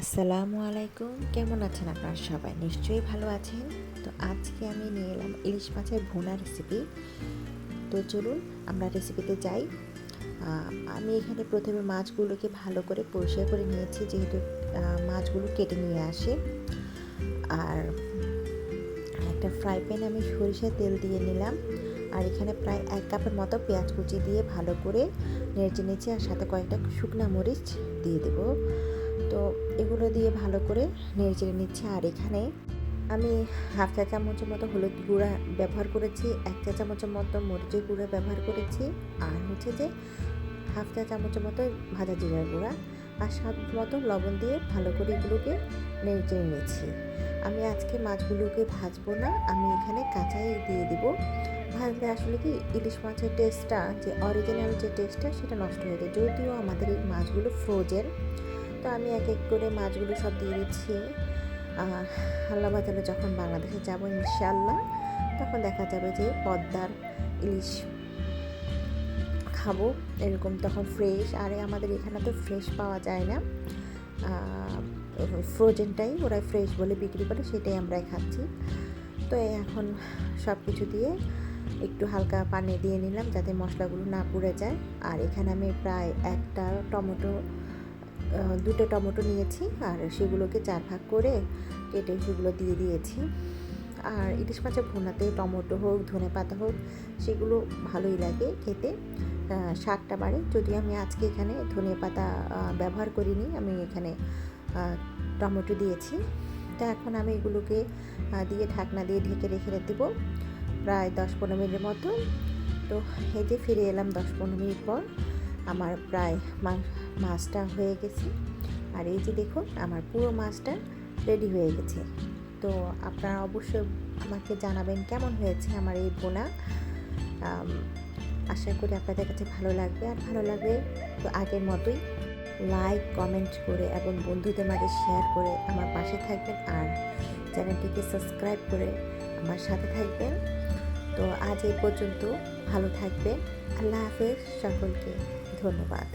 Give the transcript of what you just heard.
আসসালামু আলাইকুম। কেমন আছেন আপনারা সবাই? নিশ্চয়ই ভালো আছেন। তো আজকে আমি নিয়ে এলাম ইলিশ মাছের ভুনা রেসিপি। তো চলুন আমরা রেসিপিতে যাই। আমি এখানে প্রথমে মাছগুলোকে ভালো করে পরিষ্কার করে নিয়েছি, যেহেতু মাছগুলো কেটে নিয়ে আসে। আর একটা ফ্রাই প্যানে আমি সরিষার তেল দিয়ে নিলাম। আর এখানে প্রায় 1 কাপের মতো পেঁয়াজ কুচি দিয়ে ভালো করে নেড়ে নিয়েছি, আর সাথে কয়েকটা শুকনো মরিচ দিয়ে দেবো। তো এগুলো দিয়ে ভালো করে নেড়ে নিচ্ছি। আর এখানে আমি হাফ চা চামচের মতো হলুদ গুঁড়া ব্যবহার করেছি, 1 চা চামচের মতো মরিচের গুঁড়া ব্যবহার করেছি, আর হচ্ছে যে হাফ চা চামচের মতো ভাজা জিরার গুঁড়া, আর স্বাদ মতো লবণ দিয়ে ভালো করে এগুলোকে নেড়ে নিচ্ছি। আমি আজকে মাছগুলোকে ভাজবো না, আমি এখানে কাঁচাই দিয়ে দিব। ভাজলে আসলে কি ইলিশ মাছের টেস্টটা, যে অরিজিনাল যে টেস্টটা, সেটা নষ্ট হয়ে যায়। যদিও আমাদের এই মাছগুলো ফ্রোজেন। তো আমি এক এক করে মাছগুলো সব দিয়ে দিচ্ছি। আল্লাহ বাজারে যখন বাংলাদেশে যাব ইনশাআল্লাহ, তখন দেখা যাবে যে পদ্মার ইলিশ খাবো এরকম, তখন ফ্রেশ। আর আমাদের এখানে তো ফ্রেশ পাওয়া যায় না, ফ্রোজেনটাই ওরা ফ্রেশ বলে বিক্রি করে, সেটাই আমরাই খাচ্ছি। তো এখন সব কিছু দিয়ে একটু হালকা পানি দিয়ে নিলাম, যাতে মশলাগুলো না পুড়ে যায়। আর এখানে আমি প্রায় দুটো টমেটো নিয়েছি, আর সেগুলোকে 4 ভাগ করে কেটে সেগুলো দিয়ে দিয়েছি। আর ইলিশ মাছের ভুনাতে টমেটো হোক, ধনেপাতা হোক, সেগুলো ভালোই লাগে খেতে, স্বাদটা বাড়ে। যদিও আমি আজকে এখানে ধনেপাতা ব্যবহার করিনি, আমি এখানে টমেটো দিয়েছি। তো এখন আমি এগুলোকে দিয়ে ঢাকনা দিয়ে ঢেকে রেখে দেবো প্রায় 10-15 মিনিটের মতো। তো এই যে ফিরে এলাম 10-15 মিনিট পর, আমার প্রায় মাছটা হয়ে গেছে। আর এই যে দেখুন, আমার পুরো মাছটা রেডি হয়ে গেছে। তো আপনারা অবশ্যই আমাকে জানাবেন কেমন হয়েছে আমার এই ভুনা। আশা করি আপনাদের কাছে ভালো লাগবে। আর ভালো লাগবে তো আগের মতোই লাইক, কমেন্ট করে এবং বন্ধুদের মাঝে শেয়ার করে আমার পাশে থাকবেন, আর চ্যানেলটিকে সাবস্ক্রাইব করে আমার সাথে থাকবেন। তো আজ এই পর্যন্ত, ভালো থাকবেন। আল্লাহ হাফেজ, সকলকে ধন্যবাদ।